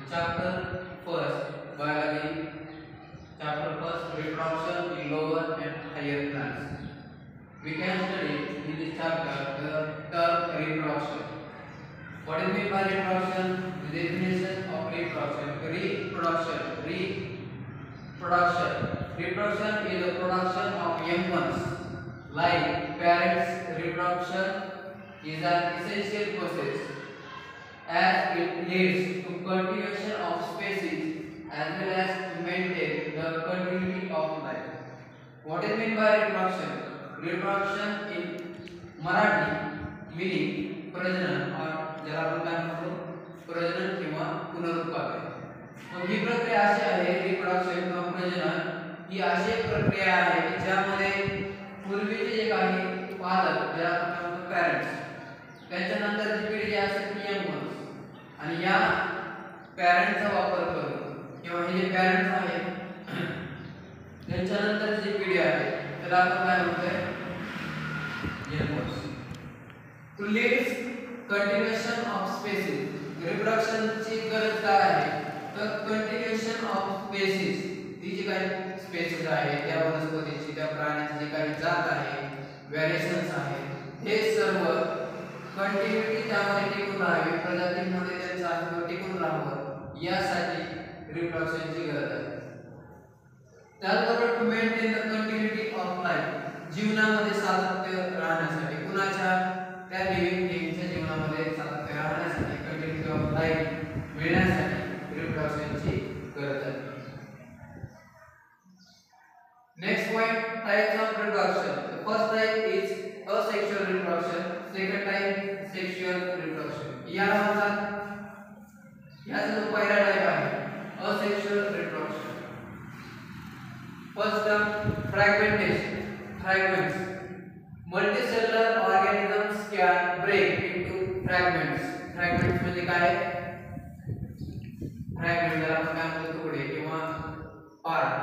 chapter first biology, chapter first reproduction in lower and higher plants. We can study in this chapter the term reproduction. What is meant by reproduction? The definition of reproduction. Reproduction is the production of young ones. Like parents, reproduction is an essential process as it leads to continuation of species as well as to maintain the continuity of life. What is meant by reproduction? Reproduction in Marathi meaning प्रजनन और ज्याला आपण काय म्हणतो प्रजनन किंवा पुनरुत्पादन. मग ही प्रक्रिया अशी आहे रिप्रोडक्शन किंवा प्रजनन ही अशी प्रक्रिया आहे की ज्यामध्ये पूर्वीचे जे काही पालक ज्याला आपण म्हणतो पॅरेंट्स त्यांच्यानंतर जी पिढी जी असते ती यंग वन्स आणि या पॅरेंटचा वापर करून किंवा हे जे पॅरेंट्स आहेत त्यांच्यानंतर जी पिढी आहे त्याला आपण काय म्हणतोय young ones. To lead continuation of species. Reproduction ची गरज काय आहे तर continuation of species ती जी काही स्पेसीज आहे त्या वनस्पतीची त्या प्राण्याची जी काही जात आहे व्हेरिएशन्स आहेत हे सर्व कंटिन्यूटी त्यामध्ये टिकून राहावी प्रजातींमध्ये त्यांचं अस्तित्व टिकून राहावं यासाठी रिप्रोडक्शनची गरज आहे. त्याचबरोबर to maintain the continuity of life जीवनामध्ये सातत्य राहण्यासाठी कुणाच्या त्या लिव्हिंग थिंगच्या जीवनामध्ये सातत्य राहण्यासाठी कंटिन्यूटी ऑफ लाईफ मिळण्यासाठी रिप्रोडक्शनची गरज आहे. Next point types of reproduction. The first type is asexual reproduction, second type sexual reproduction. याचा जो पहिला टाइप आहे asexual reproduction. First term fragmentation. Fragments multicellular organisms can break into fragments. Fragments म्हणजे काय? Fragment ज्याला आपण काय म्हणतो तुकडे किंवा part.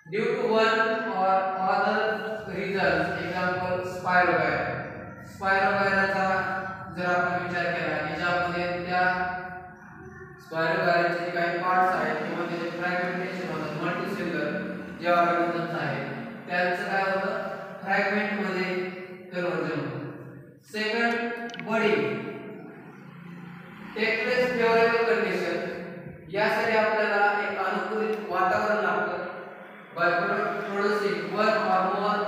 Due to one or other reasons, example spirogyra. Spirogyraचा जर आपण विचार केला की ज्यामध्ये त्या स्पायरोगायराचे जे काही पार्ट्स आहेत किंवा त्याचे फ्रॅगमेंटेशन होतात मल्टीसेल्युलर जे ऑर्गॅनिझम्स आहेत त्यांचं काय होतं फ्रॅगमेंट मध्ये कन्वर्जन होतं. सेकंड बडी टेक प्लेस फेवरेबल कंडिशन. यासाठी आपल्याला एक अनुकूलित वातावरण लागतं. by producing one or more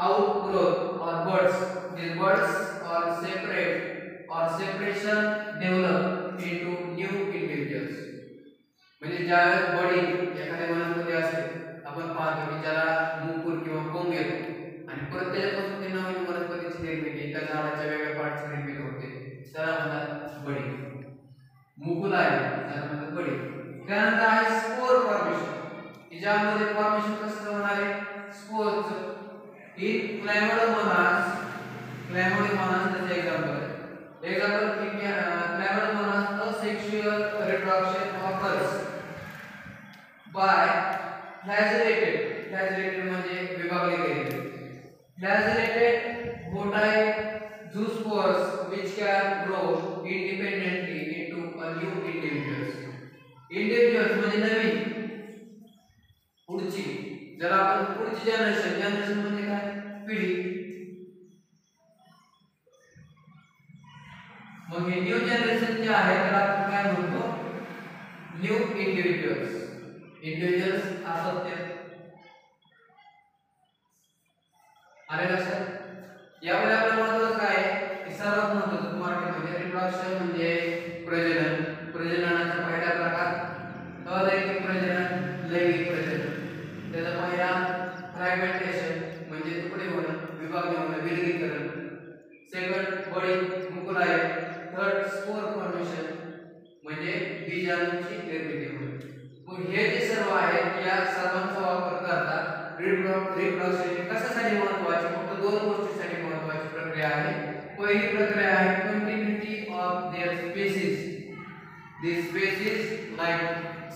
outgrowth or buds. These buds or separation develop into new individuals. म्हणजे ज्यावेळेस बडी एखाद्या वनस्पती असेल आपण पाहतो की ज्याला मुकुल किंवा कोंब येतो आणि परत त्याच्यापासून ते नवीन वनस्पतीची निर्मिती त्या झाडाच्या वेगळ्या पार्टची निर्मिती होते त्याला म्हणतात बडी. मुकुल आहे त्याला म्हणतात बडी. त्यानंतर आहे स्पोर फॉर्मेशन की ज्यामध्ये फॉर्मेशन कसं होणार आहे स्पोर्स इन क्लॅमोडोमोनास. क्लॅमोडोमोनास त्याचे एक्झाम्पल आहे. एक्झाम्पल की क्लॅमोडोमोनास asexual reproduction occurs by flagellated म्हणजे विभागले गेलेले flagellated motile zoospores which can grow independently into a new individuals. म्हणजे नवीन पुढची ज्याला आपण पुढची जनरेशन म्हणजे काय पिढी. मग हे न्यू जनरेशन जे आहे त्याला आपण काय म्हणतो न्यू इंडिव्हिज्युअल्स असत्य. आले लक्षात. यामध्ये आपल्याला महत्त्वाचं काय आहे की सर्वात महत्त्वाचं मार्केटमध्ये रिप्रोडक्शन म्हणजे प्रजननाचा पहिला प्रकार अलैंगिक प्रजनन लैंगिक प्रजनन. त्याचा पहिला फ्रॅगमेंटेशन म्हणजे तुकडे होणं विभागणी होणं विलगीकरण. सेकंड बडी मुकुल आहे. थर्ड स्पोर फॉर्मेशन म्हणजे बीजाणूंची निर्मिती होणे. मग हे जे सर्व आहेत या सर्वांचा वापर करता रिप्रोडक्शन कशासाठी महत्त्वाची फक्त दोन गोष्टींसाठी महत्त्वाची प्रक्रिया आहे. पहिली प्रक्रिया आहे continuity of their species. These species like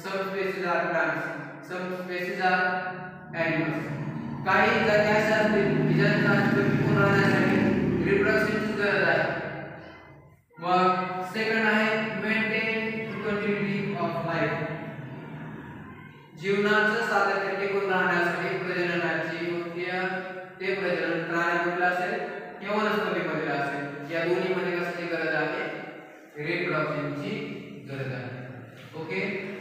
some species are plants, some species are animals. काही जाती अशा असतील की ज्यांचा अस्तित्व टिकून राहण्यासाठी रिप्रोडक्शनची गरज आहे. मग सेकंड आहे मेंटेन कंटिन्यूटी ऑफ लाईफ. जीवनाचं सातत्य टिकून राहण्यासाठी प्रजननाची योग्य ते प्रजनन प्राण्यामध्ये असेल किंवा वनस्पतीमध्ये असेल, या दोन्ही मध्ये कशाची गरज आहे? रिप्रोडक्शनची गरज आहे. ओके.